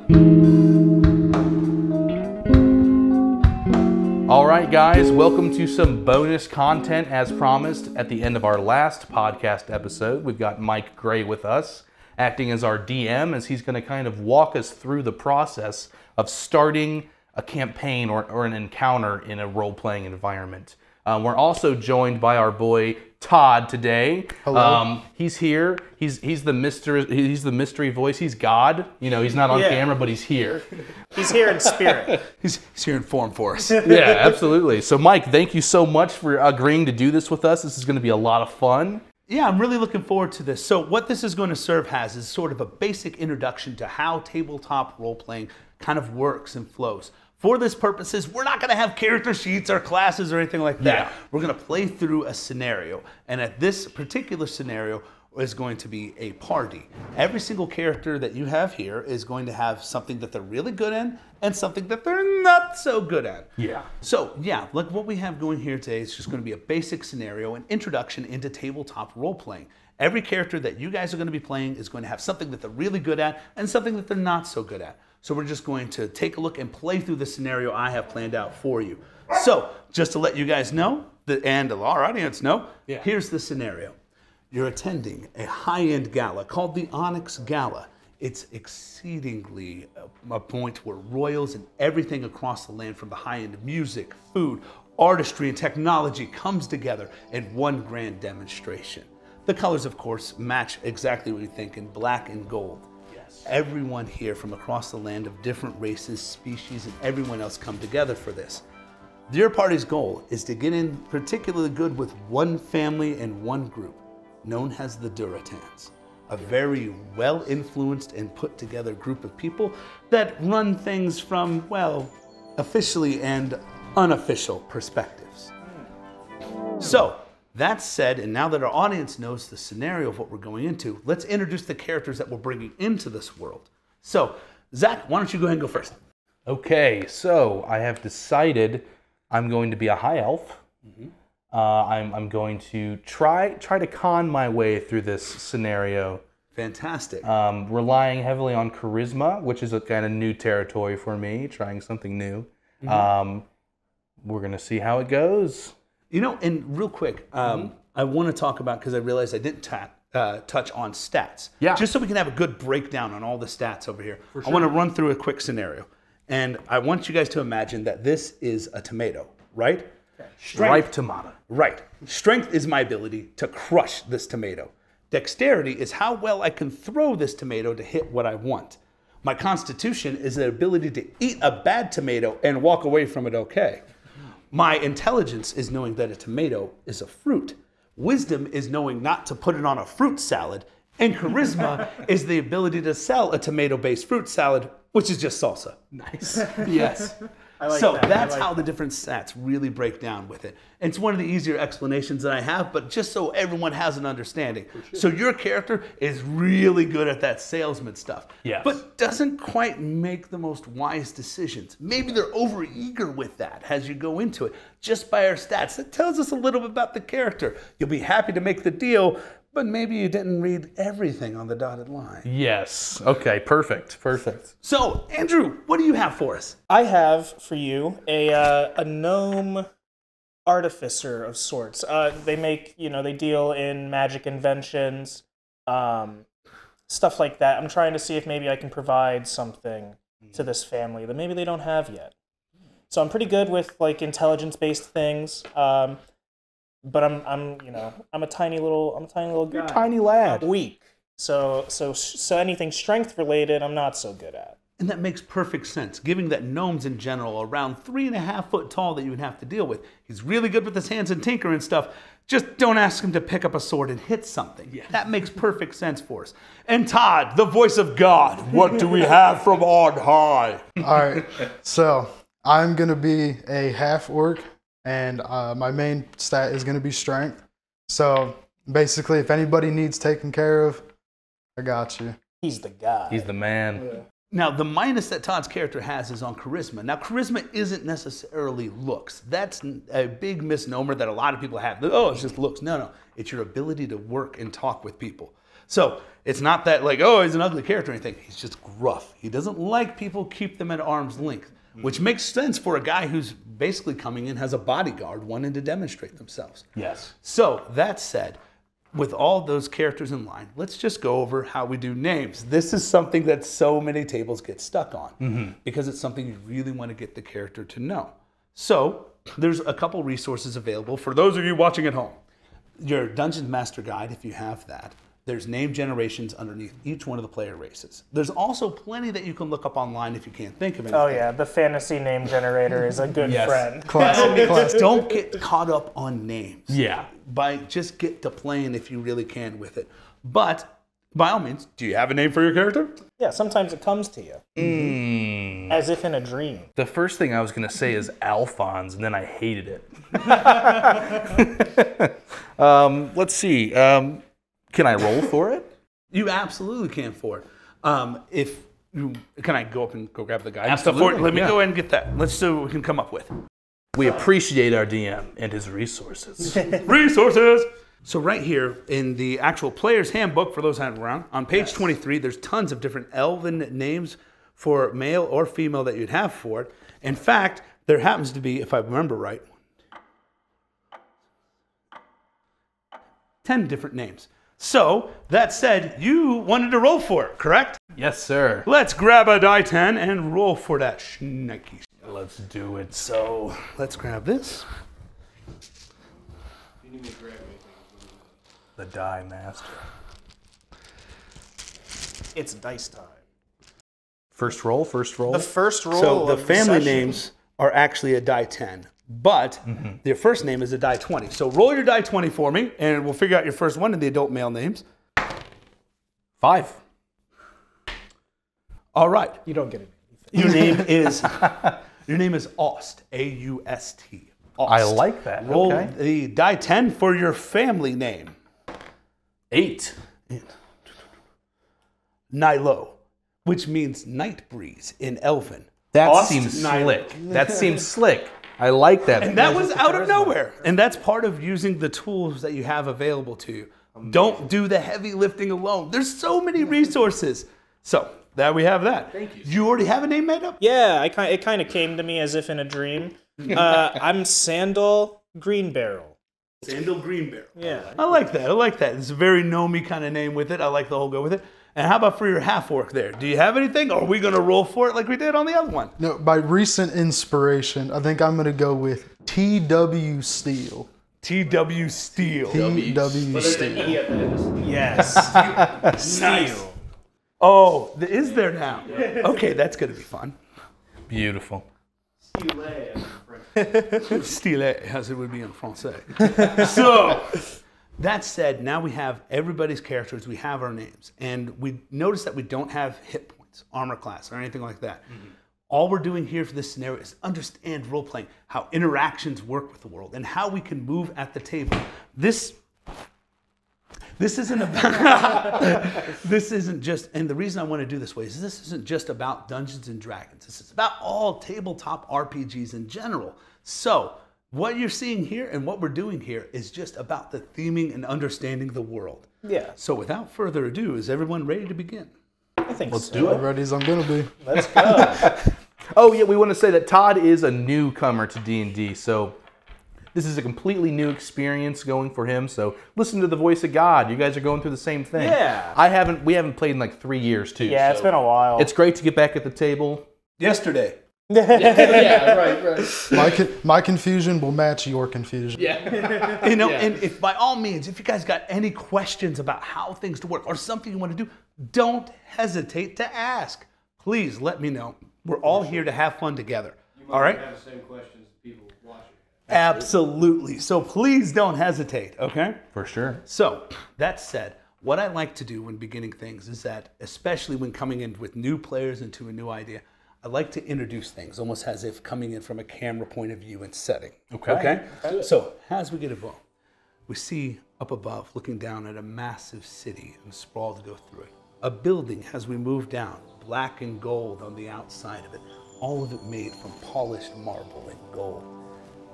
All right, guys, welcome to some bonus content as promised. At the end of our last podcast episode, we've got Mike Gray with us, acting as our DM, as he's going to kind of walk us through the process of starting a campaign or an encounter in a role-playing environment. We're also joined by our boy Todd today. Hello. He's here. He's the mystery voice. He's God. You know, he's not on camera, but he's here. He's here in spirit. He's here in form for us. Yeah, absolutely. So, Mike, thank you so much for agreeing to do this with us. This is going to be a lot of fun. Yeah, I'm really looking forward to this. So what this is going to serve as is sort of a basic introduction to how tabletop role-playing kind of works and flows. For this purposes, we're not going to have character sheets or classes or anything like that. Yeah. We're going to play through a scenario. And at this particular scenario is going to be a party. Every single character that you have here is going to have something that they're really good at and something that they're not so good at. Yeah. So, yeah, like what we have going here today is just going to be a basic scenario, an introduction into tabletop role-playing. Every character that you guys are going to be playing is going to have something that they're really good at and something that they're not so good at. So we're just going to take a look and play through the scenario I have planned out for you. So, just to let you guys know, and our audience know, here's the scenario. You're attending a high-end gala called the Onyx Gala. It's exceedingly a point where royals and everything across the land, from the high-end music, food, artistry, and technology comes together in one grand demonstration. The colors, of course, match exactly what you think in black and gold. Everyone here from across the land of different races, species, and everyone else come together for this. Your party's goal is to get in particularly good with one family and one group, known as the Duratans. A very well-influenced and put-together group of people that run things from, well, officially and unofficial perspectives. So, that said, and now that our audience knows the scenario of what we're going into, let's introduce the characters that we're bringing into this world. So, Zach, why don't you go ahead and go first? Okay, so I have decided I'm going to be a high elf. I'm going to try to con my way through this scenario. Fantastic. Relying heavily on charisma, which is a kind of new territory for me, trying something new. We're going to see how it goes. You know, and real quick, I want to talk about, because I realized I didn't touch on stats. Yeah. Just so we can have a good breakdown on all the stats over here. For sure. I want to run through a quick scenario. And I want you guys to imagine that this is a tomato, right? Striped tomato. Right. Strength is my ability to crush this tomato. Dexterity is how well I can throw this tomato to hit what I want. My constitution is the ability to eat a bad tomato and walk away from it okay. My intelligence is knowing that a tomato is a fruit. Wisdom is knowing not to put it on a fruit salad. And charisma is the ability to sell a tomato-based fruit salad, which is just salsa. Nice. Yes. I like So that. that's I like how the different stats really break down with it. And it's one of the easier explanations that I have, but just so everyone has an understanding. So your character is really good at that salesman stuff, Yes. but doesn't quite make the most wise decisions. Maybe they're overeager with that as you go into it. Just by our stats, that tells us a little bit about the character. You'll be happy to make the deal, but maybe you didn't read everything on the dotted line. Yes. Okay, perfect. Perfect. So, Andrew, what do you have for us? I have for you a gnome artificer of sorts. They make, they deal in magic inventions, stuff like that. I'm trying to see if maybe I can provide something to this family that maybe they don't have yet. So I'm pretty good with like intelligence-based things. But I'm a tiny little guy. Tiny lad. Weak. So anything strength related, I'm not so good at. And that makes perfect sense, given that gnomes in general are around 3.5 foot tall that you would have to deal with. He's really good with his hands and tinker and stuff. Just don't ask him to pick up a sword and hit something. Yeah. That makes perfect sense for us. And Todd, the voice of God, what do we have from on high? All right, so I'm going to be a half orc, and my main stat is going to be strength. So basically, if anybody needs taken care of, I got you. He's the guy. He's the man. Yeah. Now, the minus that Todd's character has is on charisma. Now, charisma isn't necessarily looks. That's a big misnomer that a lot of people have. Oh, it's just looks. No, it's your ability to work and talk with people. So it's not that like, oh, he's an ugly character or anything. He's just gruff. He doesn't like people keep them at arm's length, which makes sense for a guy who's basically coming in, has a bodyguard wanting to demonstrate themselves. Yes. So that said, with all those characters in line, let's just go over how we do names. This is something that so many tables get stuck on because it's something you really want to get the character to know. So there's a couple resources available for those of you watching at home. Your Dungeon Master Guide, if you have that. There's name generations underneath each one of the player races. There's also plenty that you can look up online if you can't think of anything. Oh yeah, the fantasy name generator is a good friend. Don't get caught up on names. Yeah. Just get to playing if you really can with it. But by all means, do you have a name for your character? Yeah, sometimes it comes to you. As if in a dream. The first thing I was going to say is Alphonse, and then I hated it. Let's see. Can I roll for it? You absolutely can for it. Can I go up and go grab the guide? Absolutely, Let me yeah. go ahead and get that. Let's see what we can come up with. We appreciate our DM and his resources. Resources! So right here in the actual player's handbook, for those hanging around, on page 23, there's tons of different elven names for male or female that you'd have for it. In fact, there happens to be, if I remember right, 10 different names. So, that said, you wanted to roll for it, correct? Yes, sir. Let's grab a die 10 and roll for that schnicky. Let's do it. So, let's grab this. The Die Master. It's dice time. First roll. The first roll So, the of family session. names are actually a die 10, but their first name is a die 20. So, roll your die 20 for me, and we'll figure out your first one of the adult male names. 5. All right. You don't get it. Your name is Aust. A-U-S-T. Aust. I like that. Roll Okay. the die 10 for your family name. 8. Nilo, which means night breeze in Elven. That Aust seems Nilo. slick. That seems slick. I like that. And that was out of nowhere. And that's part of using the tools that you have available to you. Don't do the heavy lifting alone. There's so many resources. So, there we have that. Thank you. You already have a name made up? Yeah, it kind of came to me as if in a dream. I'm Sandal Greenbarrel. Sandal Greenbarrel. Yeah. I like that. It's a very gnomey kind of name with it. I like the whole go with it. And how about for your half-orc there? Do you have anything? Or are we going to roll for it like we did on the other one? No, by recent inspiration, I think I'm going to go with T.W. Steele. T.W. Steele. T.W. Steele. Yes. Nice. Oh, is there now? Okay, that's going to be fun. Beautiful. Style, as it would be in Francais. So, that said, now we have everybody's characters, we have our names, and we notice that we don't have hit points, armor class, or anything like that. All we're doing here for this scenario is understand role-playing, how interactions work with the world, and how we can move at the table. This isn't about, this isn't just, and the reason I want to do this way is this isn't just about Dungeons and Dragons. This is about all tabletop RPGs in general. So, what you're seeing here and what we're doing here is just about the theming and understanding the world. Yeah. So, without further ado, is everyone ready to begin? I think Let's so. do it. Ready as I'm going to be. Let's go. Oh yeah, we want to say that Todd is a newcomer to D&D, so this is a completely new experience going for him. So listen to the voice of God. You guys are going through the same thing. Yeah. We haven't played in like 3 years too. Yeah, it's so been a while. It's great to get back at the table. Yesterday. Yeah, right. My confusion will match your confusion. You know, and if by all means, if you guys got any questions about how things to work or something you want to do, don't hesitate to ask. Please let me know. We're all here to have fun together. All right? Have the same questions people watching. Absolutely. So please don't hesitate, okay? For sure. So, that said, what I like to do when beginning things is that, especially when coming in with new players into a new idea, I like to introduce things almost as if coming in from a camera point of view and setting. Okay? So, as we get involved, we see up above, looking down at a massive city and sprawl to go through it. A building as we move down, black and gold on the outside of it, all of it made from polished marble and gold.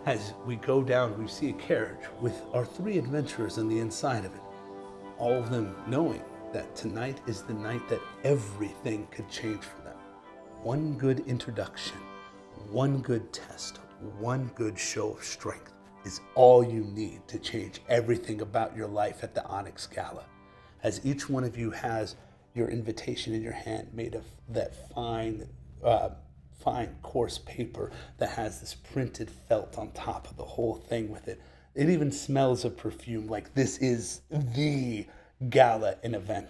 As we go down, we see a carriage with our 3 adventurers on the inside of it, all of them knowing that tonight is the night that everything could change for them. One good introduction, one good test, one good show of strength is all you need to change everything about your life at the Onyx Gala. As each one of you has your invitation in your hand made of that fine coarse paper that has this printed felt on top of the whole thing with it. It even smells of perfume, like this is the gala and event.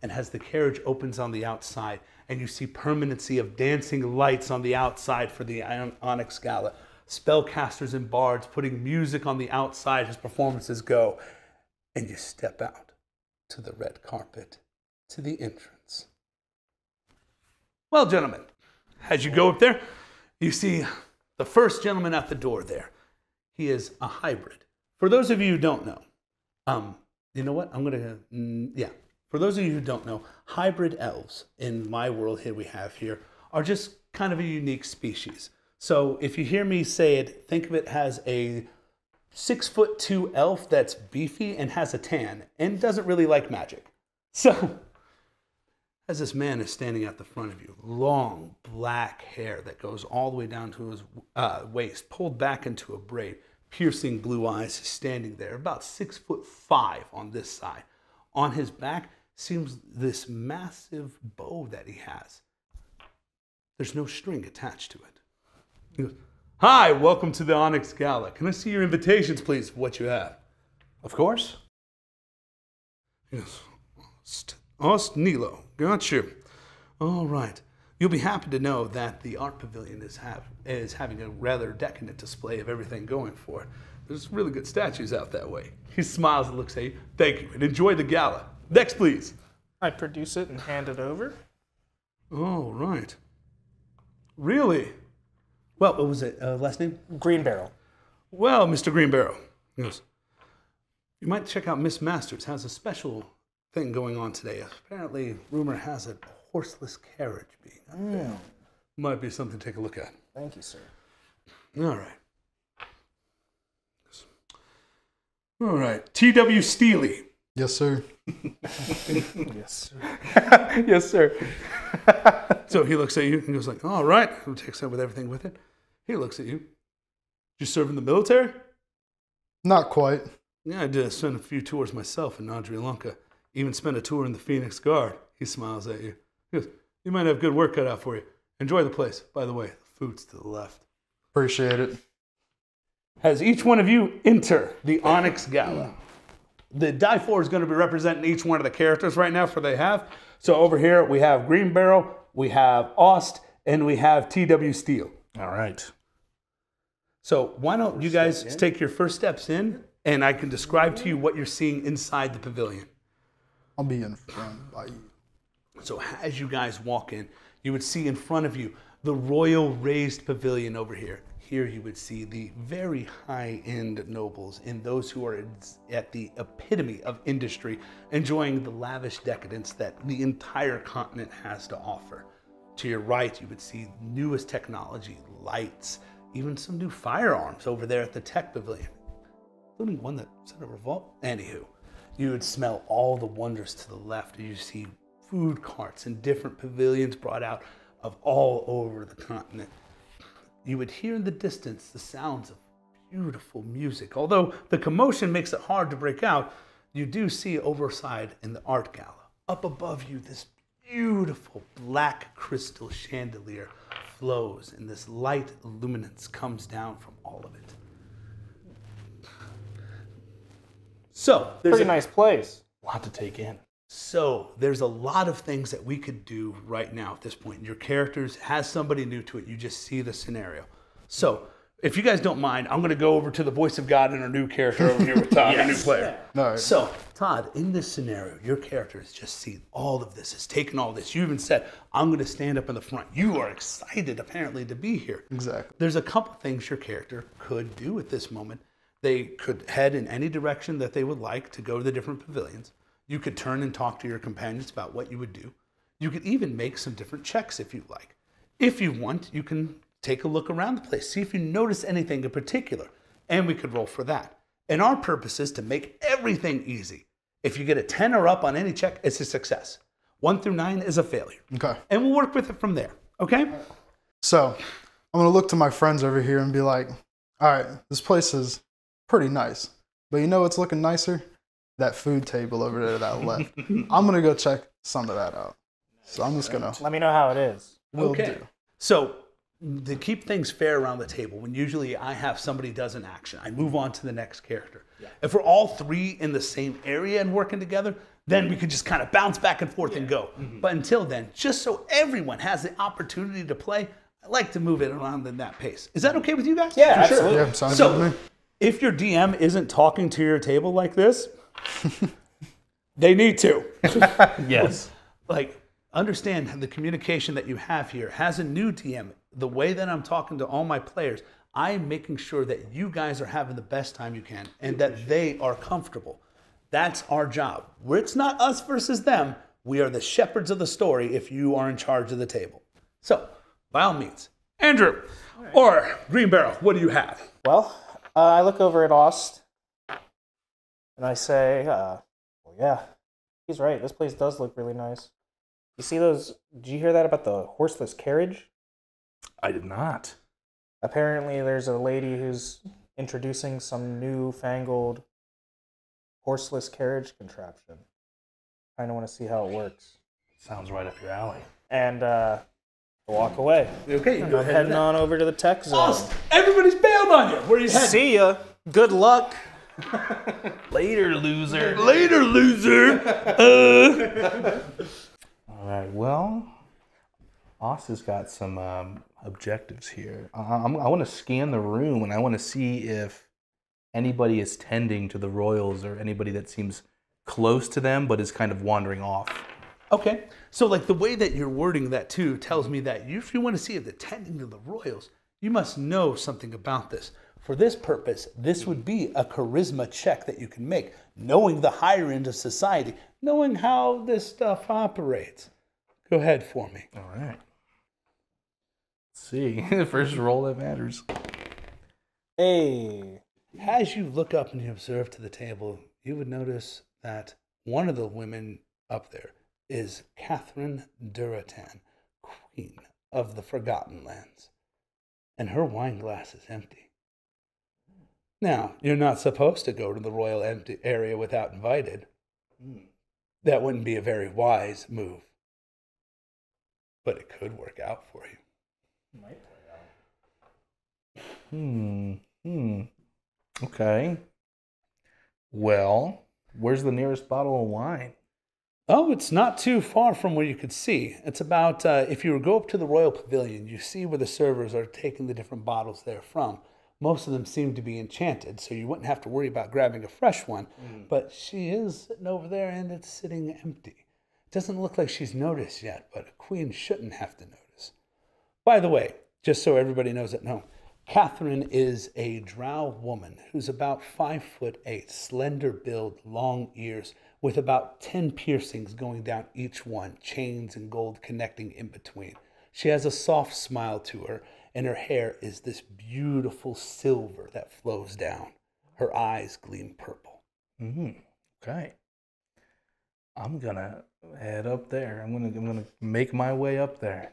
And as the carriage opens on the outside and you see permanency of dancing lights on the outside for the Onyx Gala, spellcasters and bards putting music on the outside as performances go, and you step out to the red carpet, to the entrance. Well, gentlemen, as you go up there, you see the first gentleman at the door there. He is a hybrid. For those of you who don't know, you know what? For those of you who don't know, hybrid elves in my world here we have here are just kind of a unique species. So if you hear me say it, think of it as a 6'2" elf that's beefy and has a tan and doesn't really like magic. So as this man is standing at the front of you, long black hair that goes all the way down to his waist, pulled back into a braid, piercing blue eyes, standing there, about 6'5" on this side. On his back seems this massive bow that he has. There's no string attached to it. He goes, "Hi, welcome to the Onyx Gala. Can I see your invitations, please, for what you have?" Of course. He goes, "Ost Nilo, gotcha. All right. You'll be happy to know that the art pavilion is having a rather decadent display of everything going for it. There's really good statues out that way." He smiles and looks at you. "Thank you, and enjoy the gala. Next, please." I produce it and hand it over. All right. Really? Well, what was it? Last name? Green Barrel. Well, Mr. Greenbarrow. He goes, "You might check out Miss Masters. Has a special thing going on today. Apparently, rumor has it a horseless carriage being up there. Might be something to take a look at." Thank you, sir. All right. All right. T.W. Steely. Yes, sir. Yes, sir. Yes, sir. So he looks at you and goes like, "All right." He takes up with everything with it. He looks at you. "Did you serve in the military?" Not quite. "Yeah, I did. I spent a few tours myself in Sri Lanka. Even spent a tour in the Phoenix Guard." He smiles at you. He goes, "You might have good work cut out for you. Enjoy the place. By the way, the food's to the left." Appreciate it. As each one of you enter the Onyx Gala, the Die 4 is going to be representing each one of the characters right now for they have. So over here we have Green Barrel, we have Ost, and we have T.W. Steele. All right. So why don't you guys take your first steps in, and I can describe to you what you're seeing inside the pavilion. I'll be in front by you. So as you guys walk in, you would see in front of you the royal raised pavilion over here. Here you would see the very high-end nobles and those who are at the epitome of industry, enjoying the lavish decadence that the entire continent has to offer. To your right, you would see newest technology, lights, even some new firearms over there at the tech pavilion, including one that's in a revolt. Anywho, you would smell all the wonders to the left. You see food carts and different pavilions brought out of all over the continent. You would hear in the distance the sounds of beautiful music. Although the commotion makes it hard to break out, you do see overside in the art gala. Up above you, this beautiful black crystal chandelier flows, and this light luminance comes down from all of it. So, Pretty nice place. A lot to take in. So there's a lot of things that we could do right now at this point. Your characters has somebody new to it. You just see the scenario. So if you guys don't mind, I'm going to go over to the voice of God and our new character over here with Todd, our new player. All right. So Todd, in this scenario, your character has just seen all of this, has taken all this. You even said, "I'm going to stand up in the front." You are excited apparently to be here. Exactly. There's a couple things your character could do at this moment. They could head in any direction that they would like to go to the different pavilions. You could turn and talk to your companions about what you would do. You could even make some different checks if you like. If you want, you can take a look around the place, see if you notice anything in particular, and we could roll for that. And our purpose is to make everything easy. If you get a 10 or up on any check, it's a success. 1 through 9 is a failure. Okay. And we'll work with it from there. Okay? So I'm gonna look to my friends over here and be like, all right, this place is pretty nice. But you know what's looking nicer? That food table over there to that left. I'm gonna go check some of that out. So I'm just gonna Let me know how it is. will Okay. do. So to keep things fair around the table, when usually I have somebody does an action, I move on to the next character. If we're all three in the same area and working together, then we could just kind of bounce back and forth and go. But until then, just so everyone has the opportunity to play, I like to move it around in that pace. Is that okay with you guys? Yeah, absolutely. Yeah, sounds good So to me. if your DM isn't talking to your table like this, they need to. Yes. Like, understand the communication that you have here. As a new DM, the way that I'm talking to all my players, I'm making sure that you guys are having the best time you can and that they are comfortable. That's our job. It's not us versus them. We are the shepherds of the story if you are in charge of the table. So, by all means, Andrew or Green Barrel, what do you have? Well, I look over at Ost and I say, well, yeah, he's right. This place does look really nice. You see those? Did you hear that about the horseless carriage? I did not. Apparently, there's a lady who's introducing some newfangled horseless carriage contraption. Kind of want to see how it works. Sounds right up your alley. And walk away. Okay, you go I'm ahead. heading on over to the tech zone. Everybody's bailed on you. Where are you heading? See ya. Good luck. Later, loser. Later, loser. All right. Well, Oz has got some objectives here. I want to scan the room, and I want to see if anybody is tending to the royals or anybody that seems close to them but is kind of wandering off. Okay, so like the way that you're wording that too tells me that if you want to see if they're tending to the royals, you must know something about this. For this purpose, this would be a charisma check that you can make, knowing the higher end of society, knowing how this stuff operates. Go ahead for me. All right. Let's see. The first roll that matters. Hey. As you look up and you observe to the table, you would notice that one of the women up there is Catherine Duratan, Queen of the Forgotten Lands. And her wine glass is empty. Now, you're not supposed to go to the royal empty area without invited. That wouldn't be a very wise move. But it could work out for you. Okay. Well, where's the nearest bottle of wine? Oh, it's not too far from where you could see. It's about, if you go up to the Royal Pavilion, you see where the servers are taking the different bottles there from. Most of them seem to be enchanted, so you wouldn't have to worry about grabbing a fresh one. But she is sitting over there and it's sitting empty. It doesn't look like she's noticed yet, but a queen shouldn't have to notice. By the way, just so everybody knows at home, Catherine is a drow woman who's about 5'8", slender build, long ears, with about 10 piercings going down each one, chains and gold connecting in between. She has a soft smile to her, and her hair is this beautiful silver that flows down. Her eyes gleam purple. Okay. I'm gonna head up there. I'm gonna make my way up there.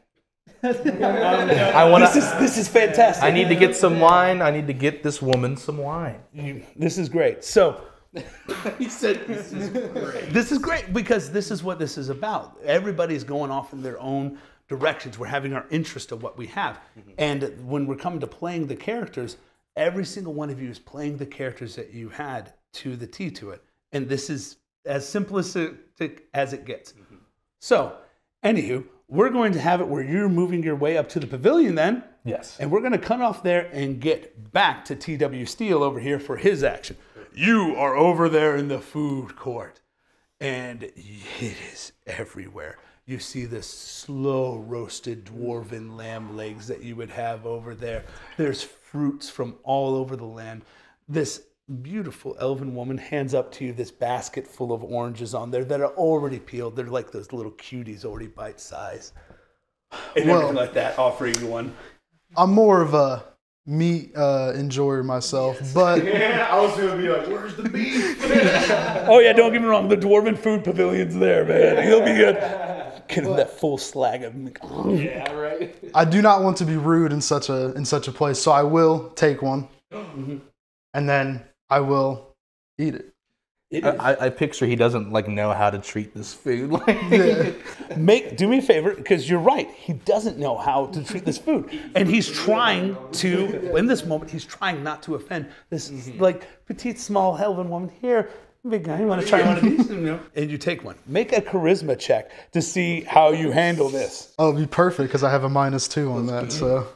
This is fantastic. I need to get some wine. I need to get this woman some wine. This is great. So He said this is great. this is great because this is what this is about. Everybody's going off in their own directions. We're having our interest of what we have. And when we're coming to playing the characters, every single one of you is playing the characters that you had to the T to it. And this is as simplistic as it gets. So, anywho, we're going to have it where you're moving your way up to the pavilion then. Yes. And we're going to cut off there and get back to T.W. Steele over here for his action. You are over there in the food court. And it is everywhere. You see the slow roasted dwarven lamb legs that you would have over there. There's fruits from all over the land. This beautiful elven woman hands up to you this basket full of oranges on there that are already peeled. They're like those little cuties, already bite size. And Well- everything like that, offering you one. I'm more of a meat enjoyer myself, but I was gonna be like, "Where's the beef?" Oh yeah, don't get me wrong. The Dwarven Food Pavilion's there, man. He'll be good. Get him that full slag of. Yeah, right. I do not want to be rude in such a place, so I will take one, and then I will eat it. I picture he doesn't like know how to treat this food. Do me a favor, because you're right. He doesn't know how to treat this food, and he's trying to. In this moment, he's trying not to offend this like petite, small elven woman here. Big guy, you want to try one of these? And you take one. Make a charisma check to see how you handle this. Oh, it'd be perfect because I have a -2 on that, so.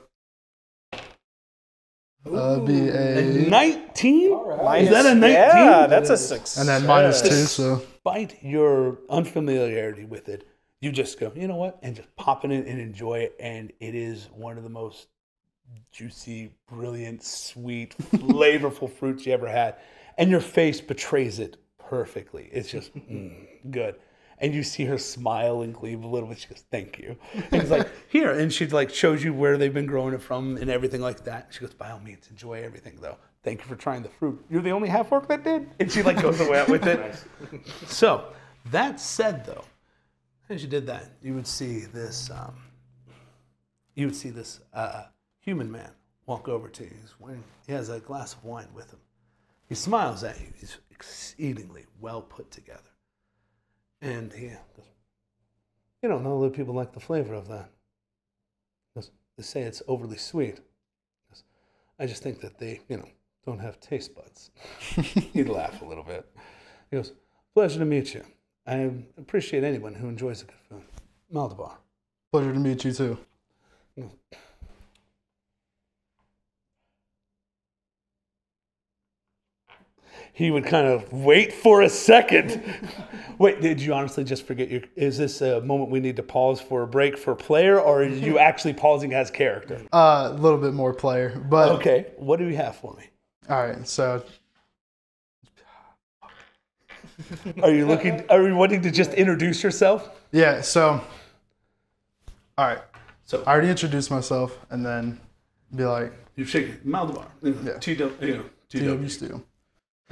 Be a 19? Is that a 19? Yeah, that's a 6. and then -2, so. Despite your unfamiliarity with it, you just go, you know what? And just pop it in and enjoy it. And it is one of the most juicy, brilliant, sweet, flavorful fruits you ever had. And your face betrays it perfectly. It's just good. And you see her smile and gleam a little bit. She goes, "Thank you." And he's like, "Here." And she like shows you where they've been growing it from and everything like that. She goes, "By all means, enjoy everything, though. Thank you for trying the fruit. You're the only half-orc that did." And she like goes away with it. So that said, though, as you did that, you would see this. Human man walk over to you. He has a glass of wine with him. He smiles at you. He's exceedingly well put together. And he goes, "You don't know that people like the flavor of that." He goes, "They say it's overly sweet." He goes, "I just think that they, don't have taste buds." He'd laugh a little bit. He goes, "Pleasure to meet you. I appreciate anyone who enjoys a good food. Maldabar." Pleasure to meet you too. He goes, he would kind of wait for a second. Wait, did you honestly just forget is this a moment we need to pause for a break for player, or are you actually pausing as character? A little bit more player, but Okay, what do you have for me? all right. So Are you wanting to just introduce yourself? yeah, so all right. So I already introduced myself, and then be like, you shake Maldabar. Yeah. TW. Stew.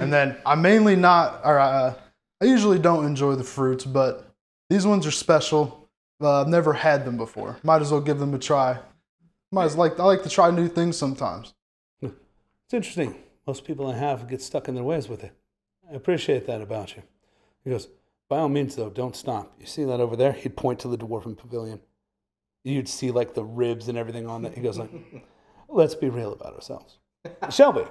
And then I'm mainly not, or I usually don't enjoy the fruits, but these ones are special. I've never had them before. Might as well give them a try. I like to try new things sometimes. It's interesting. Most people I have get stuck in their ways with it. I appreciate that about you. He goes, "By all means, though, don't stop. You see that over there?" He'd point to the Dwarven Pavilion. You'd see like the ribs and everything on it. He goes like, "Let's be real about ourselves. Shall we?"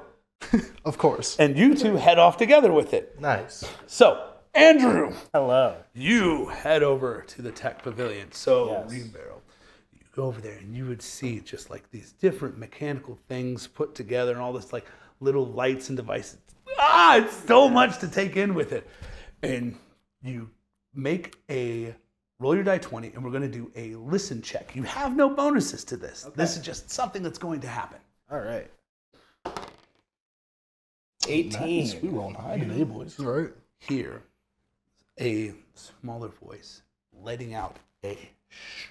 Of course. And you two head off together with it. Nice. So, Andrew, Hello. you head over to the tech pavilion. So, Yes. Green Barrel, you go over there and you would see just like these different mechanical things put together and all this like little lights and devices. It's so much to take in with it. And you roll your die 20, and we're going to do a listen check. You have no bonuses to this. Okay. This is just something that's going to happen. All right. 18. Nice. We rolling high today, boys. Right. Hear a smaller voice letting out a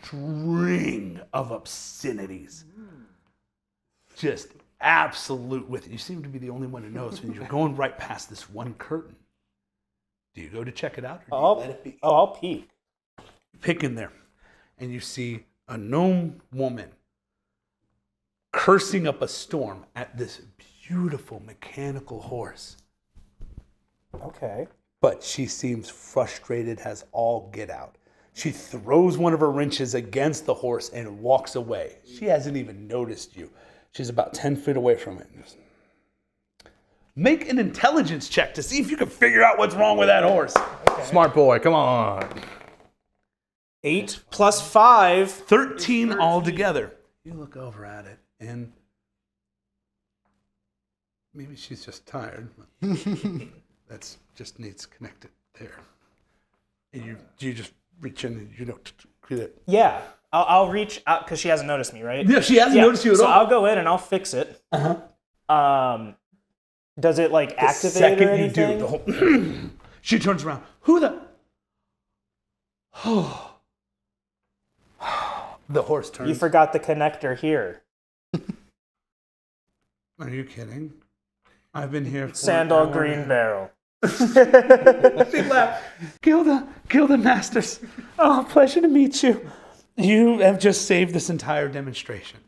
string of obscenities. Just absolute with it. You seem to be the only one who knows when you're going right past this one curtain. Do you go to check it out, or do you let it be? I'll peek. Pick in there, and you see a gnome woman cursing up a storm at this beautiful mechanical horse. Okay. But she seems frustrated as all get out. She throws one of her wrenches against the horse and walks away. She hasn't even noticed you. She's about 10 feet away from it. Make an intelligence check to see if you can figure out what's wrong with that horse. Okay. Smart boy, come on. 8 plus 5. 13 altogether. You look over at it, and maybe she's just tired. That's just needs connected there. And you just reach in and do that. Yeah. I'll reach out because she hasn't noticed me, right? Yeah, she hasn't noticed you at all. So I'll go in and I'll fix it. Does it like activate or anything? The whole she turns around. Who the? The horse turns. You forgot the connector here. Are you kidding? I've been here for Sandal Green Barrel. Big laugh. Gilda Masters. Oh, pleasure to meet you. You have just saved this entire demonstration.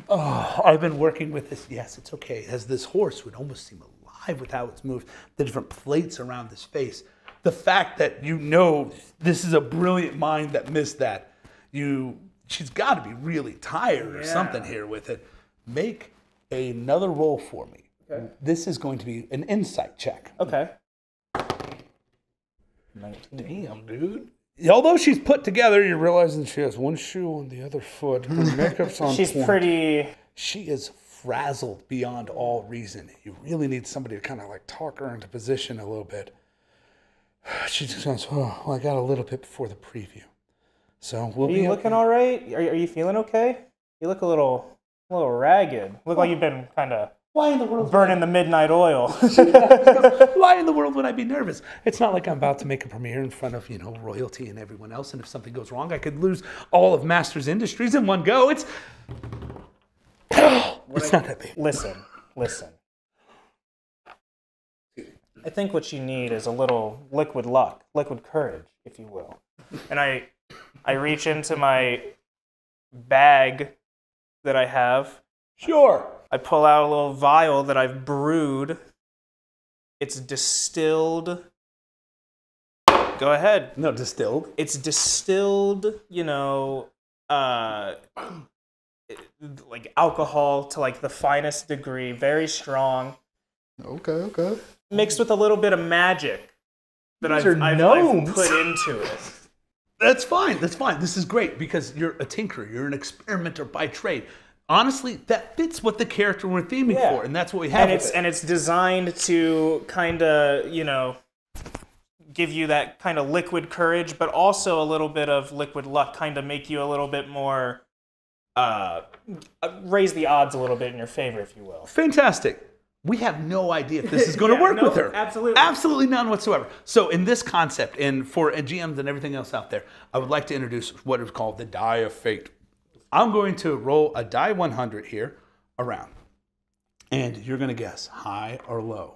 Oh, I've been working with this. Yes, it's okay. As this horse would almost seem alive with how it's moved, the different plates around his face. The fact that you know this is a brilliant mind that missed that. She's got to be really tired or something here with it. Make another roll for me. Okay. This is going to be an insight check. Okay. 19. Damn, dude. Although she's put together, you're realizing she has one shoe on the other foot. Her makeup's on She's point. pretty... She is frazzled beyond all reason. You really need somebody to kind of like talk her into position a little bit. She just goes, oh, well, I got a little bit before the preview. So we'll be... Are you looking all right? Are you feeling okay? You look a little ragged. Look like you've been kind of... Why in the world? Burning the midnight oil. Why in the world would I be nervous? It's not like I'm about to make a premiere in front of, royalty and everyone else. And if something goes wrong, I could lose all of Masters Industries in one go. It's not that big. Listen. I think what you need is a little liquid luck, liquid courage, if you will. And I reach into my bag that I have. Sure. I pull out a little vial that I've brewed. It's distilled. Go ahead. No, distilled. It's distilled, like alcohol to like the finest degree, very strong. Okay. Mixed with a little bit of magic that I've put into it. That's fine. This is great because you're a tinkerer. You're an experimenter by trade. Honestly, that fits what the character we're theming for, and that's what we have. And it's designed to kind of, give you that kind of liquid courage, but also a little bit of liquid luck, kind of make you a little bit more, raise the odds a little bit in your favor, if you will. Fantastic. We have no idea if this is going to work with her. Absolutely. Absolutely none whatsoever. So in this concept, and for GMs and everything else out there, I would like to introduce what is called the Die of Fate. I'm going to roll a die 100 here around. And you're going to guess high or low.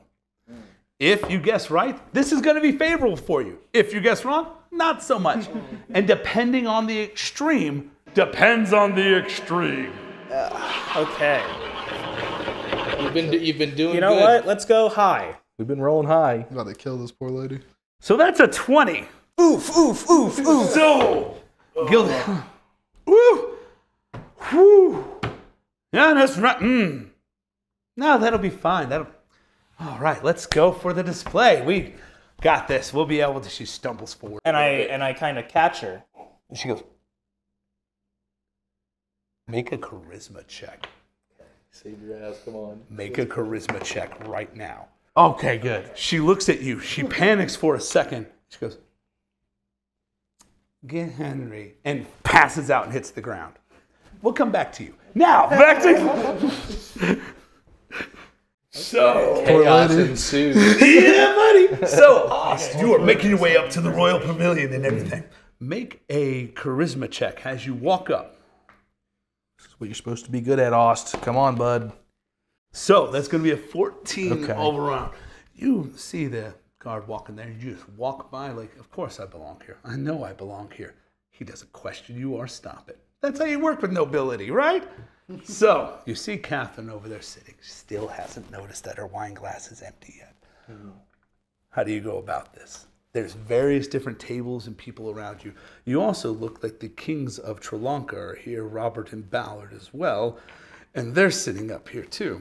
If you guess right, this is going to be favorable for you. If you guess wrong, not so much. And depending on the extreme, depends on the extreme. Okay. You've been doing. You know good. what? Let's go high. We've been rolling high. About to kill this poor lady. So that's a 20. Oof. So, Gilda. Woo! Whew. Yeah, that's right. No, that'll be fine. All right, let's go for the display. We got this. We'll be able to. She stumbles forward. And I kind of catch her. And she goes, make a charisma check. Save your ass, come on. Make a charisma check right now. Okay, good. She looks at you. She panics for a second. She goes, get Henry, and passes out and hits the ground. We'll come back to you. Now, back to... So... Chaos ensues. Yeah, buddy. So, Ost, you are making your way up to the Royal Pavilion and everything. Make a charisma check as you walk up. This is what you're supposed to be good at, Ost. Come on, bud. So, that's going to be a 14 Okay. all around. You see the guard walking there, and you just walk by like, of course I belong here. I know I belong here. He doesn't question you or stop it. That's how you work with nobility, right? So, you see Catherine over there sitting. She still hasn't noticed that her wine glass is empty yet. How do you go about this? There's various different tables and people around you. You also look like the kings of Tralanka are here, Robert and Ballard as well, and they're sitting up here too.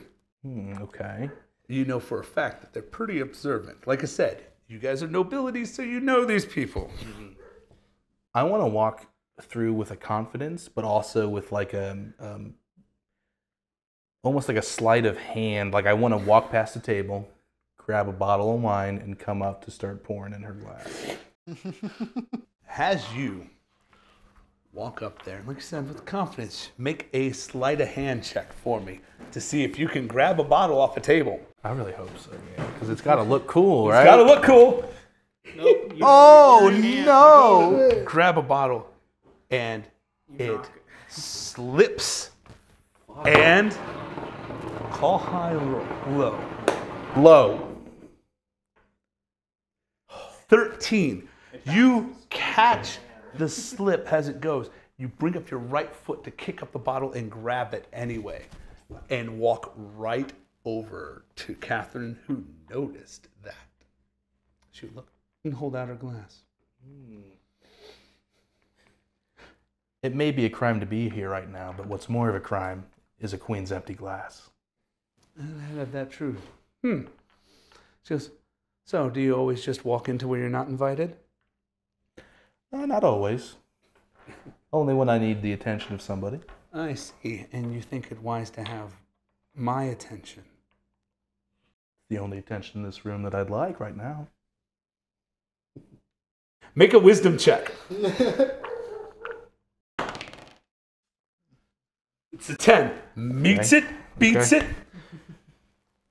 Okay. You know for a fact that they're pretty observant. Like I said, you guys are nobility, so you know these people. I want to walk through with a confidence, but also with like a almost like a sleight of hand. Like I want to walk past the table, grab a bottle of wine, and come up to start pouring in her glass. As you walk up there, like I said, with confidence, make a sleight of hand check for me to see if you can grab a bottle off a table. I really hope so, yeah, because it's got to look cool, right? It's got to look cool. Nope, Oh no! Grab a bottle, and it slips and Call high or low. Low. 13. You catch the slip as it goes. You bring up your right foot to kick up the bottle and grab it anyway. And walk right over to Catherine, who noticed that. She would look and hold out her glass. It may be a crime to be here right now, but what's more of a crime is a queen's empty glass. That's true. She goes, so do you always just walk into where you're not invited? Not always. Only when I need the attention of somebody. I see. And you think it wise to have my attention? The only attention in this room that I'd like right now. Make a wisdom check. It's a 10. Meets it, beats it.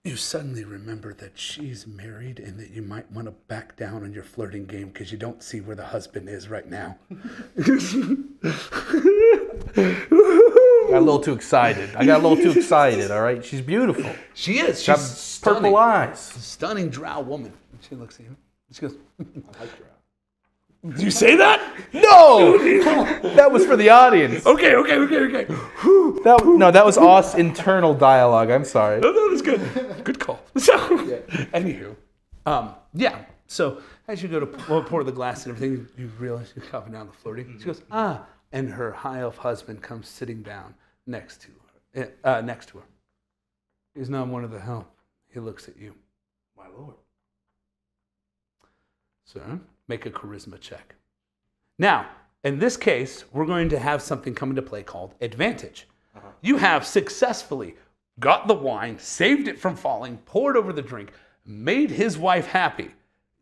You suddenly remember that she's married and that you might want to back down on your flirting game because you don't see where the husband is right now. Got a little too excited. All right? She's beautiful. She is. Got She's stunning. purple eyes. Stunning drow woman. She looks at him. She goes, I like drow. Did you say that? No! That was for the audience. Okay. That was us internal dialogue. I'm sorry. No, that's good. Good call. So, anywho, yeah. So as you go to pour the glass and everything, you realize you're coming down the flirting. She goes, and her high elf husband comes sitting down next to her. He's not one of the help. He looks at you. My lord. Sir, make a charisma check. Now, in this case, we're going to have something come into play called advantage. You have successfully got the wine, saved it from falling, poured over the drink, made his wife happy.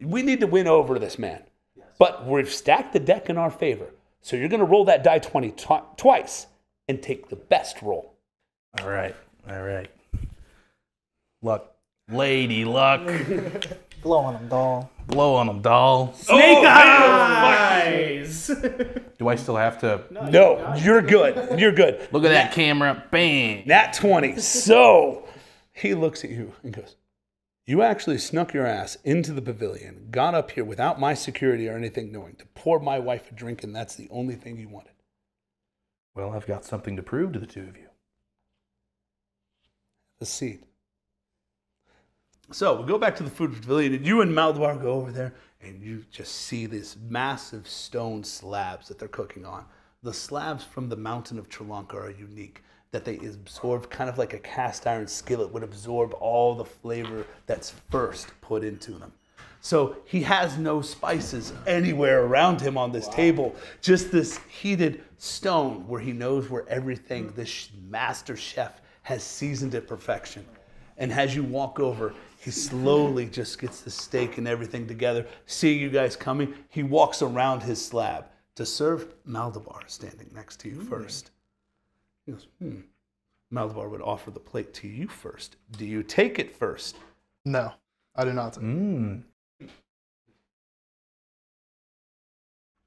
We need to win over this man. Yes. But we've stacked the deck in our favor. So you're going to roll that die 20 twice and take the best roll. All right. Luck. Lady luck. Blow on him, doll. Blow on him, doll. Snake eyes! Do I still have to? No, you're good. You're good. Look at that camera. Bam. Nat 20. So he looks at you and goes, you actually snuck your ass into the pavilion, got up here without my security or anything knowing, to pour my wife a drink, and that's the only thing you wanted. Well, I've got something to prove to the two of you. The seat. So we go back to the food pavilion, and you and Maldoir go over there, and you just see these massive stone slabs that they're cooking on. The slabs from the mountain of Trilanka are unique, that they absorb kind of like a cast iron skillet would absorb all the flavor that's first put into them. So he has no spices anywhere around him on this table, just this heated stone where he knows where everything, this master chef, has seasoned at perfection. And as you walk over, he slowly just gets the steak and everything together. Seeing you guys coming, he walks around his slab to serve. Maldobar standing next to you first. He goes, Maldobar would offer the plate to you first. Do you take it first? No, I do not.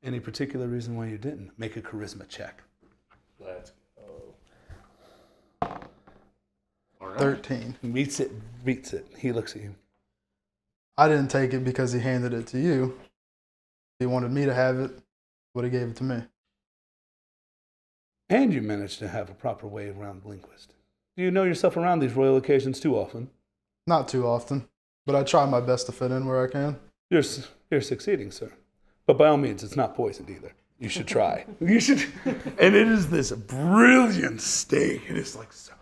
Any particular reason why you didn't? Make a charisma check. Let's go. 13. Meets it, beats it. He looks at you. I didn't take it because he handed it to you. If he wanted me to have it, would have gave it to me. And you managed to have a proper way around linguist. Do you know yourself around these royal occasions too often? Not too often, but I try my best to fit in where I can. You're succeeding, sir. But by all means, it's not poisoned either. You should try. You should. And it is this brilliant steak. It is like, so,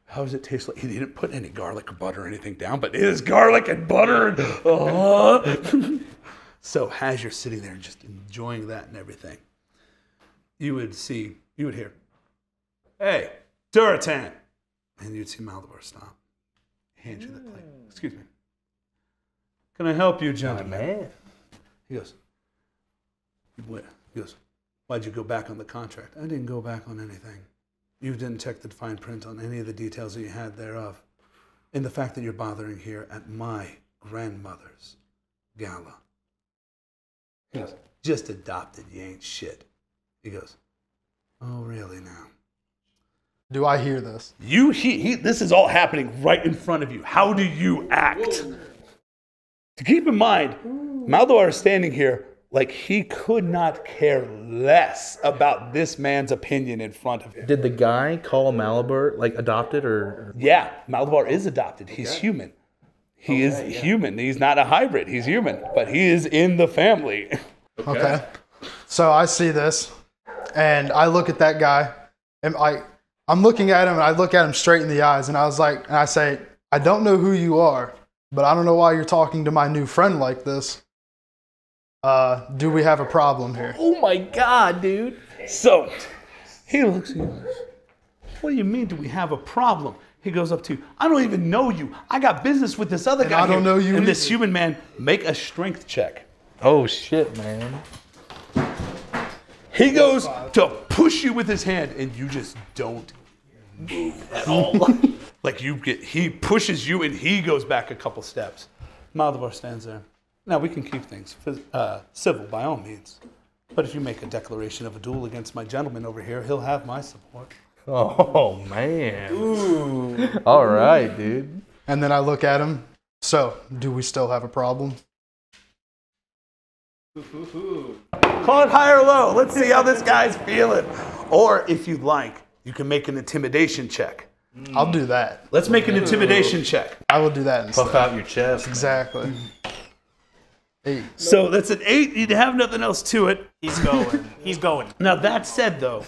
how does it taste like? He didn't put any garlic or butter or anything down, but it is garlic and butter. So as you're sitting there and just enjoying that and everything, you would hear, hey, Duratan. And you'd see Maldovar stop. Hand you the plate. Excuse me. Can I help you, gentlemen? He goes, why'd you go back on the contract? I didn't go back on anything. You didn't check the fine print on any of the details that you had thereof. And the fact that you're bothering here at my grandmother's gala. He goes, just adopted, you ain't shit. He goes, oh, really now? Do I hear this? This is all happening right in front of you. How do you act? To keep in mind, Maldor is standing here like he could not care less about this man's opinion in front of him. Did the guy call Malabar like adopted or? Yeah, Maldor is adopted. He's human. He is human. He's not a hybrid. He's human, but he is in the family. Okay. So I see this, and I look at that guy, and I'm looking at him, and I look at him straight in the eyes, and I say, I don't know who you are, but I don't know why you're talking to my new friend like this. Do we have a problem here? Oh my God, dude. So he looks at you. What do you mean, do we have a problem? He goes up to you. I don't even know you. I got business with this other guy. I don't know you And this either. human man, make a strength check. Oh shit, man. He goes to push you with his hand, and you just don't move at all. He pushes you, and he goes back a couple steps. Maldabar stands there. Now, we can keep things civil by all means. But if you make a declaration of a duel against my gentleman over here, he'll have my support. Oh man. Ooh. All right, dude. And then I look at him. So, do we still have a problem? Call it high or low. Let's see how this guy's feeling. Or, if you'd like, you can make an intimidation check. I'll do that. Let's make an intimidation check. I will do that instead. Puff out your chest. Exactly. 8. So that's an 8. You'd have nothing else to it. He's going. He's going. Now, that said, though,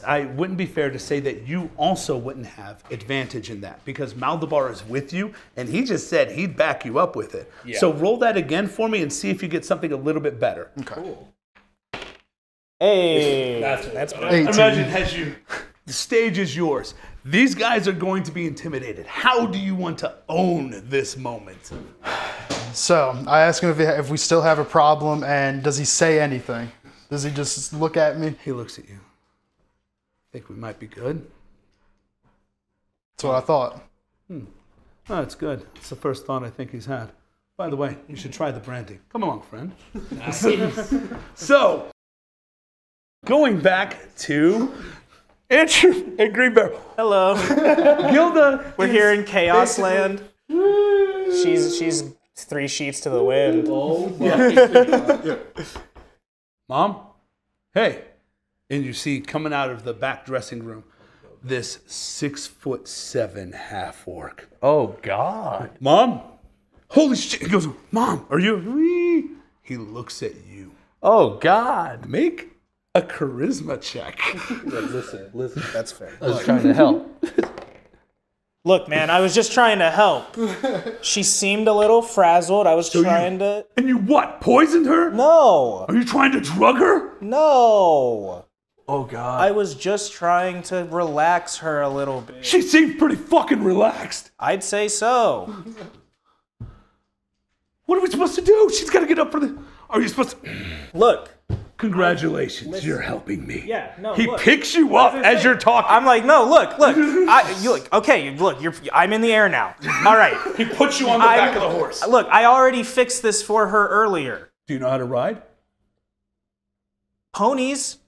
I wouldn't be fair to say that you also wouldn't have advantage in that because Maldabar is with you, and he just said he'd back you up with it. Yeah. So roll that again for me and see if you get something a little bit better. Okay. Cool. Hey. That's better. 18. Imagine the stage is yours. These guys are going to be intimidated. How do you want to own this moment? So, I ask him if we still have a problem, and does he say anything? Does he just look at me? He looks at you. Think we might be good? That's what I thought. Oh, that's good. It's the first thought I think he's had. By the way, you should try the brandy. Come along, friend. So, going back to Andrew and Green Bear. Hello. Gilda. We're here in Chaos Land. She's 3 sheets to the wind. Oh my. Mom? Hey. And you see coming out of the back dressing room this 6'7" half orc. Oh God. Mom? Holy shit. He goes, Mom, are you? He looks at you. Oh God. Make a charisma check. Listen. That's fair. I was trying to help. Look, man, I was just trying to help. She seemed a little frazzled. I was trying to... And you what? Poisoned her? No. Are you trying to drug her? No. Oh God. I was just trying to relax her a little bit. She seemed pretty fucking relaxed. I'd say so. What are we supposed to do? She's got to get up for the... Are you supposed to... Look. Congratulations, you're helping me. Yeah, no, He look. picks you up as you're talking. I'm like, no, look. I'm in the air now. All right. He puts you on the back of the horse. Look, I already fixed this for her earlier. Do you know how to ride? Ponies.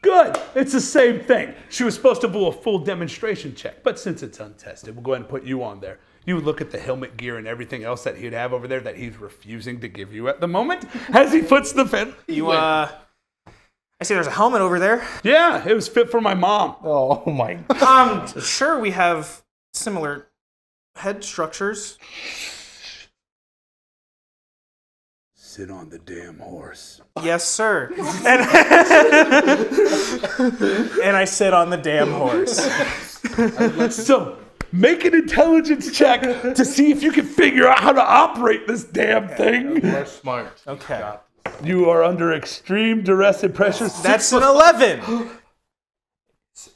Good. It's the same thing. She was supposed to do a full demonstration check, but since it's untested, we'll go ahead and put you on there. You would look at the helmet gear and everything else that he'd have over there that he's refusing to give you at the moment as he puts the fin. I see there's a helmet over there. Yeah, it was fit for my mom. Oh my God. Sure, we have similar head structures. Sit on the damn horse. Yes, sir. And I sit on the damn horse. So, make an intelligence check to see if you can figure out how to operate this damn thing. You're smart. Okay. You are under extreme duress and pressure. That's an 11.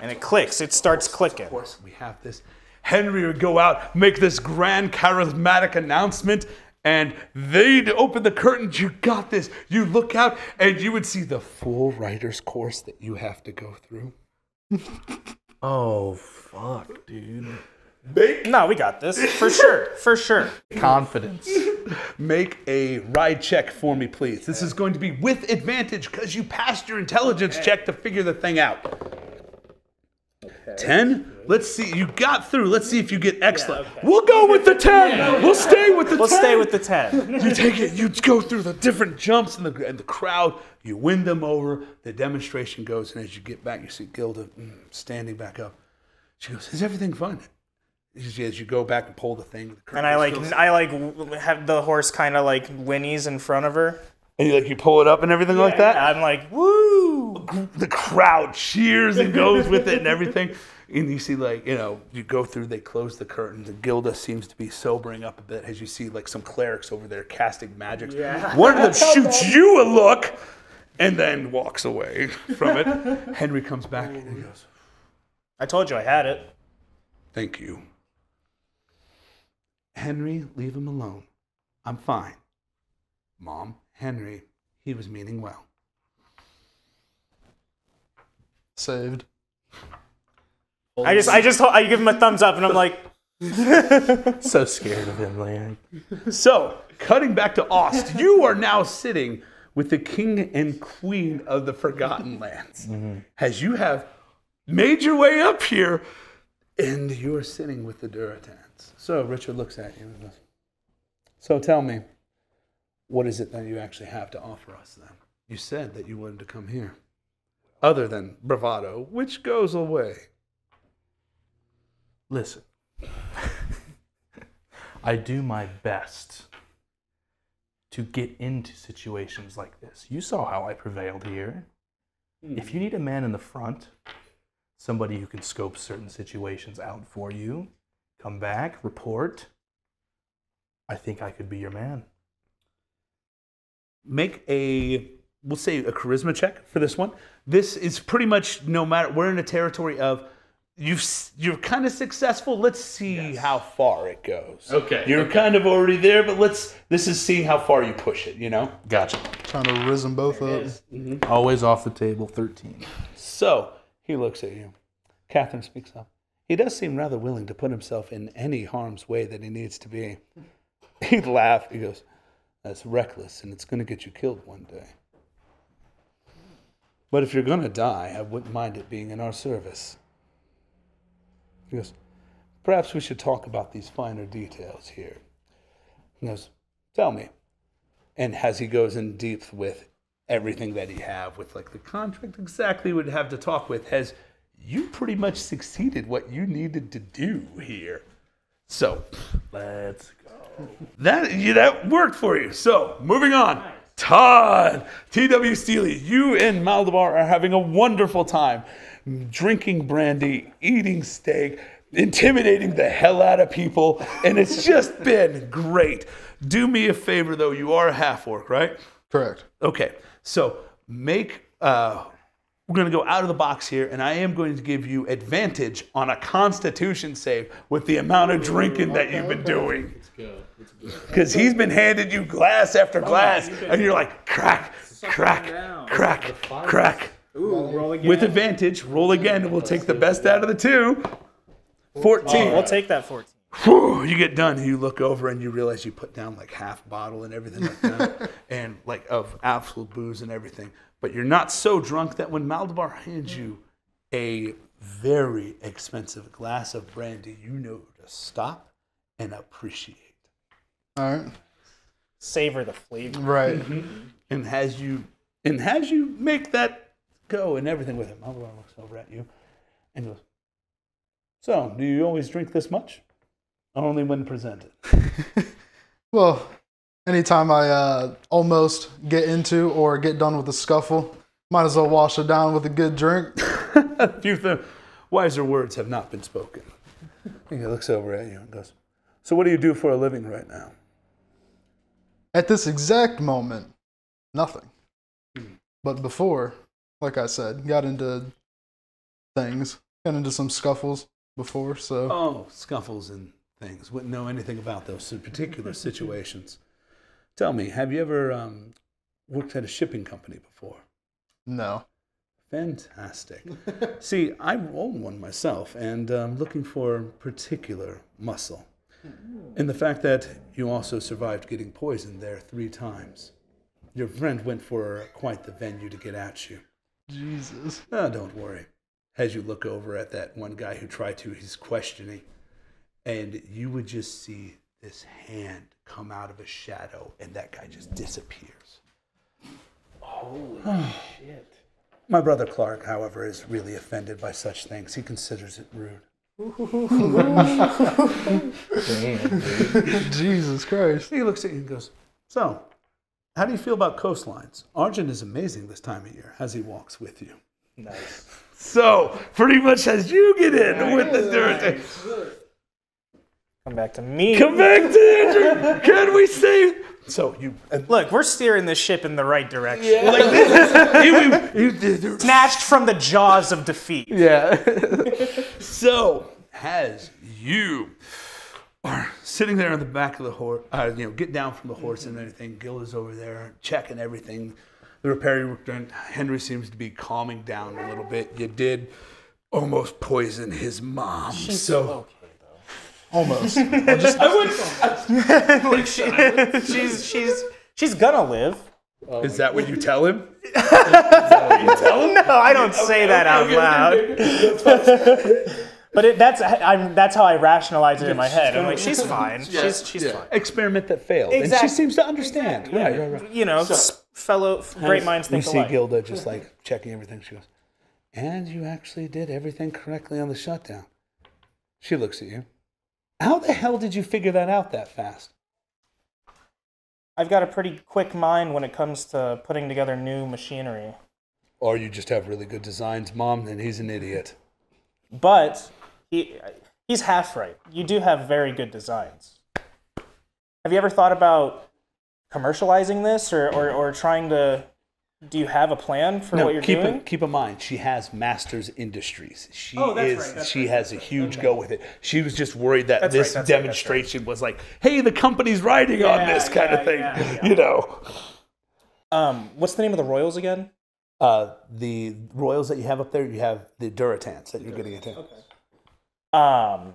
And it clicks. It starts clicking. Of course, we have this. Henry would go out, make this grand charismatic announcement, and they'd open the curtains. You got this. You look out, and you would see the full writer's course that you have to go through. Oh fuck, dude. No, we got this. For sure. For sure. Confidence. Make a ride check for me, please. This is going to be with advantage because you passed your intelligence check to figure the thing out. 10? Let's see. You got through. Let's see if you get excellent. okay. We'll go with the 10. We'll stay with the 10. We'll stay with the 10. You take it. You go through the different jumps and the crowd. You win them over. The demonstration goes, and as you get back, you see Gilda standing back up. She goes, "Is everything fine?" As you go back and pull the thing, And I have the horse kind of like whinnies in front of her. and you pull it up and everything like that. I'm like, woo! The crowd cheers and goes with it and everything. And you see, you go through, they close the curtains, and Gilda seems to be sobering up a bit as you see, some clerics over there casting magics. Yeah. One of them shoots you a look and then walks away from it. Henry comes back and he goes, I told you I had it. "Thank you." "Henry, leave him alone. I'm fine." "Mom, Henry, he was meaning well." Saved. I give him a thumbs up, and I'm like, So scared of him, man. So, cutting back to Ost, you are now sitting with the king and queen of the Forgotten Lands. As you have made your way up here, and you are sitting with the Duratans. So, Richard looks at you and goes, "So tell me, what is it that you actually have to offer us then? You said that you wanted to come here. Other than bravado, which goes away." Listen, I do my best to get into situations like this. You saw how I prevailed here. If you need a man in the front, somebody who can scope certain situations out for you, come back, report, I think I could be your man. Make we'll say a charisma check for this one. This is pretty much, no matter, we're in a territory of, you're kind of successful. Let's see how far it goes. Okay. You're kind of already there, but this is seeing how far you push it, Gotcha. Trying to riz them both up. Always off the table, 13. So he looks at you. Catherine speaks up. He does seem rather willing to put himself in any harm's way that he needs to be. He laughed. He goes, "That's reckless, and it's going to get you killed one day. But if you're going to die, I wouldn't mind it being in our service." He goes, "Perhaps we should talk about these finer details here." He goes, "Tell me." And as he goes in deep with everything that he have, with the contract exactly would have to talk with, has you pretty much succeeded what you needed to do here. So Let's go. that worked for you. So moving on. Todd, T.W. Steely, you and Maldabar are having a wonderful time drinking brandy, eating steak, intimidating the hell out of people, and it's just been great. Do me a favor, though. You are a half-orc, right? Correct. Okay, so we're going to go out of the box here, and I am going to give you advantage on a Constitution save with the amount of drinking that you've been doing. Because he's been handing you glass after glass, and you're like, crack, crack, crack, crack. ooh, roll again. With advantage, roll again, and we'll take the best out of the two. 14. We'll take that 14. Whew, you get done, and you look over, and you realize you put down half bottle and everything like that, and of absolute booze and everything. But you're not so drunk that when Maldabar hands you a very expensive glass of brandy, you know to stop and appreciate. All right. Savor the flavor. Right. And as you make that go and everything with it, Maldabar looks over at you and goes, "So, do you always drink this much? Only when presented." Well, anytime I almost get into or get done with a scuffle, might as well wash it down with a good drink. A few wiser words have not been spoken. He looks over at you and goes, "So what do you do for a living right now?" At this exact moment, nothing. But before, like I said, got into things, got into some scuffles before, so. Oh, scuffles and things. Wouldn't know anything about those particular situations. Tell me, have you ever worked at a shipping company before? No. Fantastic. See, I own one myself, and I'm looking for particular muscle. And the fact that you also survived getting poisoned there 3 times. Your friend went for quite the venue to get at you. Jesus. Oh, don't worry. as you look over at that one guy who tried to, he's questioning, and you would just see this hand come out of a shadow, and that guy just disappears. Holy shit. My brother Clark, however, is really offended by such things. He considers it rude. Jesus Christ. He looks at you and goes, so, how do you feel about coastlines? Argent is amazing this time of year as he walks with you. Nice. So, pretty much as you get in with the dirt. Come back to me. Come back to Andrew. Can we say? So you Look, we're steering this ship in the right direction. Yeah. like this. Snatched from the jaws of defeat. Yeah. So as you are sitting there on the back of the horse, get down from the horse and everything. Gil is over there checking everything. The repair you worked on. Henry seems to be calming down a little bit. You did almost poison his mom. She's so okay, though. Almost. She's gonna live. is that what you tell him? No, I don't say that out loud. But that's how I rationalize it in my head. I'm like, she's fine. She's fine. Experiment that failed, and Exactly. she seems to understand. Exactly. Right. You know, fellow great minds think We see alike. Gilda just like checking everything. She goes, and you actually did everything correctly on the shutdown. She looks at you. How the hell did you figure that out that fast? I've got a pretty quick mind when it comes to putting together new machinery. Or you just have really good designs, Mom, and he's an idiot. But he's half right. You do have very good designs. Have you ever thought about commercializing this or trying to... Do you have a plan for what you're doing? Keep in mind, she has Masters Industries. She that's has a huge go with it. She was just worried that That's this right, demonstration was like, hey, the company's riding on this kind of thing. yeah. You know. What's the name of the Royals again? The Royals that you have up there, you have the Duratans that you're getting into. Okay.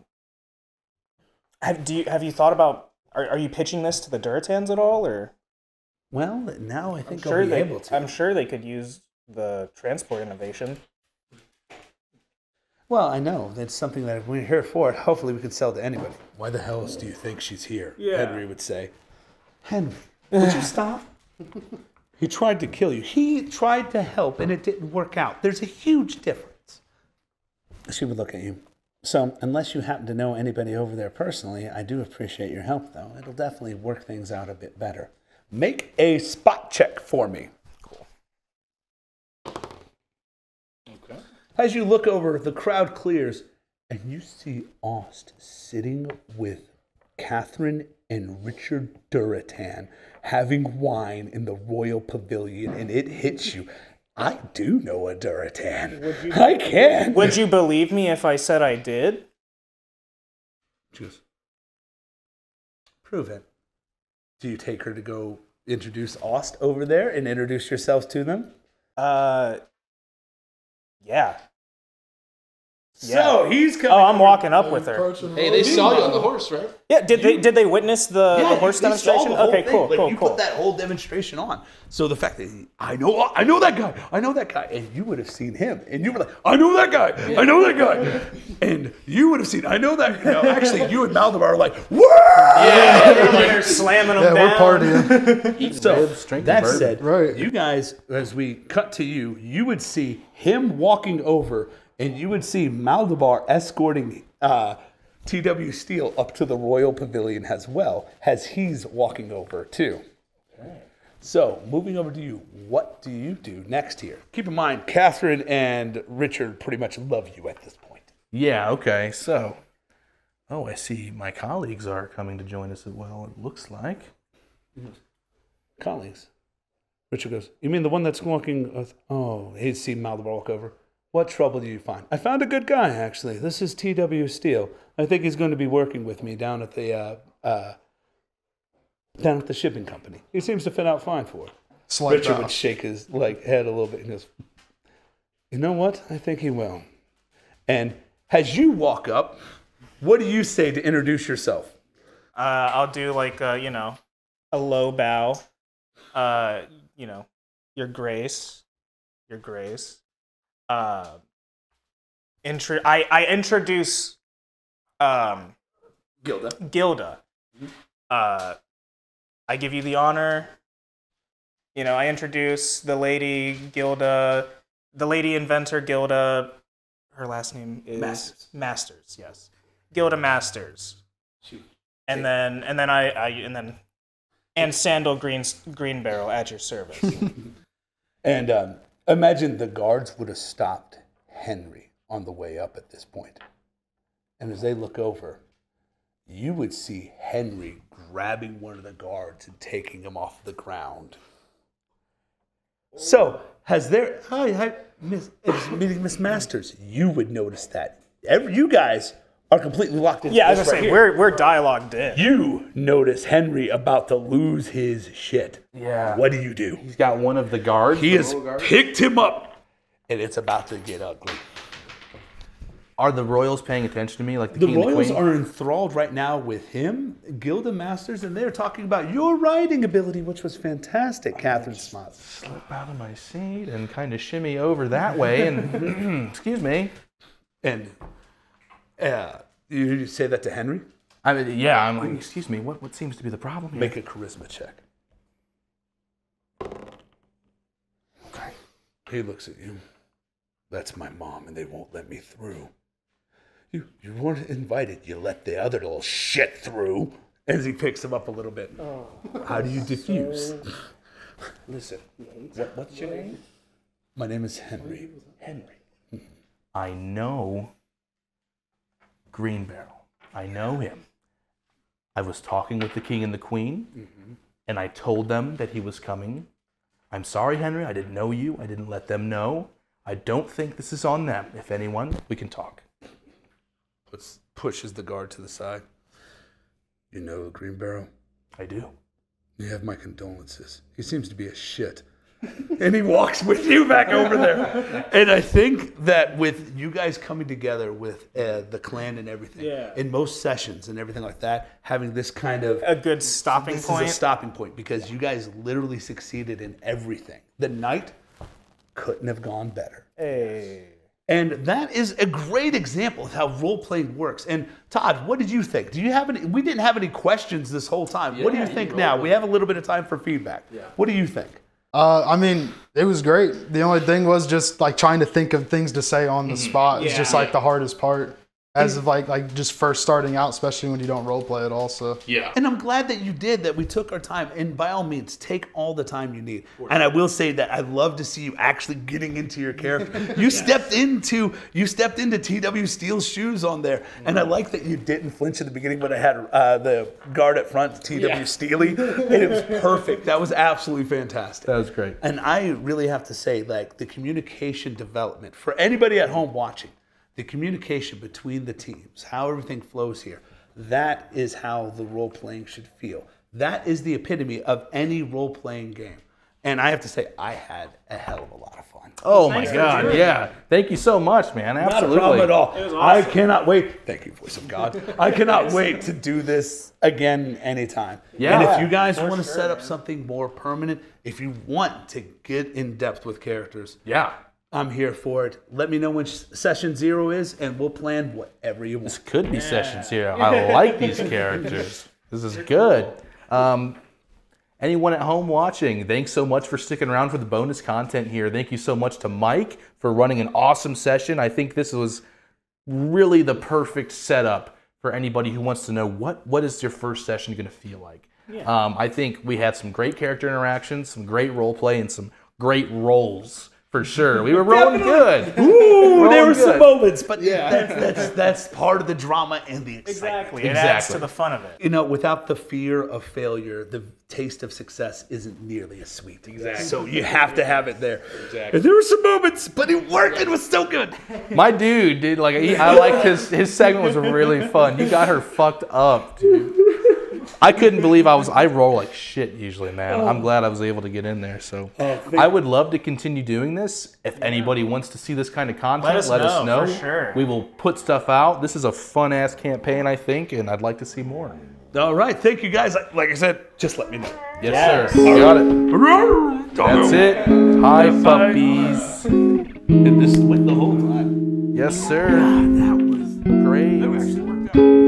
Have you thought about? Are you pitching this to the Duratans at all, or? Well, now I think Sure I'll be able to. I'm sure they could use the transport innovation. Well, I know. That's something that if we're here for it, hopefully we can sell to anybody. Why the hell do you think she's here? Yeah. Henry would say. Henry, would you stop? He tried to kill you. He tried to help, and it didn't work out. There's a huge difference. She would look at you. So, unless you happen to know anybody over there personally, I do appreciate your help, though. It'll definitely work things out a bit better. Make a spot check for me. Cool. Okay. As you look over, the crowd clears, and you see Aust sitting with Catherine and Richard Duratan having wine in the Royal Pavilion, and it hits you. I do know a Duratan. I can. Would you believe me if I said I did? She goes, prove it. Do you take her to go introduce Aust over there and introduce yourselves to them? Yeah. So he's coming. Oh, I'm walking up with her. Hey, they saw you on the horse, right? Yeah. Did they witness the horse they saw demonstration? the whole Okay. thing. Cool. Like, Cool. you Cool. put that whole demonstration on. So the fact that I know that guy, and you would have seen him, and you were like, I know that guy, and you would have seen, I know that. No, actually, you and Maldabar are like, whoa! Yeah. They're slamming them Yeah, down. we're partying. So Ribs, drinking that bourbon. said, Right. you guys, as we cut to you, you would see him walking over, and you would see Maldabar escorting T.W. Steele up to the Royal Pavilion as well, as he's walking over too. So, moving over to you, what do you do next here? Keep in mind, Catherine and Richard pretty much love you at this point. Yeah, okay. So, I see my colleagues are coming to join us as well, it looks like. Colleagues. Richard goes, you mean the one that's walking? He'd seen Maldabar walk over. What trouble do you find? I found a good guy, actually. This is T.W. Steele. I think he's going to be working with me down at the shipping company. He seems to fit out fine for it. Slight Richard bow. would shake his head a little bit and goes, you know what? I think he will. And as you walk up, what do you say to introduce yourself? I'll do like a low bow. Your Grace. I introduce Gilda. I give you the honor. You know, I introduce the lady Gilda, the lady inventor Gilda. Her last name is Masters. Yes, Gilda Masters. And then Sandal Greenbarrel at your service. And imagine the guards would have stopped Henry on the way up at this point. And as they look over, you would see Henry grabbing one of the guards and taking him off the ground. So, Miss Masters, you would notice that. You guys are completely locked in. Yeah, I was gonna say, we're dialogued in. You notice Henry about to lose his shit. Yeah. What do you do? He's got one of the guards. He has picked him up, and it's about to get ugly. Are the royals paying attention to me, like the The king and the royals queen? are enthralled right now with him, Gilda Masters, and they're talking about your writing ability, which was fantastic, Catherine Smith. Slip out of my seat and kind of shimmy over that way, and excuse me. And you say that to Henry? I mean, yeah, I'm like, excuse me, what seems to be the problem here? Make a charisma check. Okay. He looks at you. That's my mom, and they won't let me through. You weren't invited. You let the other little shit through. As he picks him up a little bit. Oh, how do you diffuse? Listen, what's your name? My name is Henry. Henry. I know Greenbarrel. I know him. I was talking with the king and the queen, and I told them that he was coming. I'm sorry, Henry. I didn't know you. I didn't let them know. I don't think this is on them. If anyone, we can talk. Pushes the guard to the side. You know Greenbarrel? I do. You have my condolences. He seems to be a shit. And he walks with you back over there. And I think that with you guys coming together with the clan and everything, in most sessions and everything like that, having this kind of... A good stopping point. This is a stopping point because you guys literally succeeded in everything. The night couldn't have gone better. Hey. And that is a great example of how role-playing works. And Todd, what did you think? Do you have any? We didn't have any questions this whole time. What do you think now? We have a little bit of time for feedback. Yeah. What do you think? I mean, it was great. The only thing was just like trying to think of things to say on the spot is just like the hardest part. As of like just first starting out, especially when you don't role play at all. So yeah. And I'm glad that you did, that we took our time. And by all means, take all the time you need. And I will say that I love to see you actually getting into your character. You stepped into T.W. Steele's shoes on there. And I like that you didn't flinch at the beginning when I had the guard at front, T.W. Steele. And it was perfect. That was absolutely fantastic. That was great. And I really have to say, like, the communication development for anybody at home watching, the communication between the teams, how everything flows here, that is how the role-playing should feel. That is the epitome of any role-playing game. And I have to say, I had a hell of a lot of fun. Oh my God, yeah. Thank you so much, man. Absolutely. Not a problem at all. It was awesome. I cannot wait. Thank you, voice of God. I cannot wait to do this again anytime. Yeah. And if you guys want to set up something more permanent, if you want to get in depth with characters, Yeah. I'm here for it. Let me know when session 0 is, and we'll plan whatever you This want. could be session 0. I like these characters. This is good. Anyone at home watching, thanks so much for sticking around for the bonus content here. Thank you so much to Mike for running an awesome session. I think this was really the perfect setup for anybody who wants to know what is your first session going to feel like. Yeah. I think we had some great character interactions, some great role play, and some great roles. For sure. We were rolling good. Ooh, there were some moments, but that's part of the drama and the excitement. Exactly. It adds to the fun of it. You know, without the fear of failure, the taste of success isn't nearly as sweet. Exactly. So you have to have it there. Exactly. And there were some moments, but it worked. It was so good. My dude, I liked his segment was really fun. You got her fucked up, dude. I couldn't believe I roll like shit usually, man. I'm glad I was able to get in there. So I would love to continue doing this. If anybody wants to see this kind of content, let us know. For sure. We will put stuff out. This is a fun ass campaign, I think, and I'd like to see more. All right. Thank you, guys. Like I said, just let me know. Yes, sir. You got it. That's it. Hi, puppies. And this went the whole time. Yes, sir. God, that was Great. That actually worked out.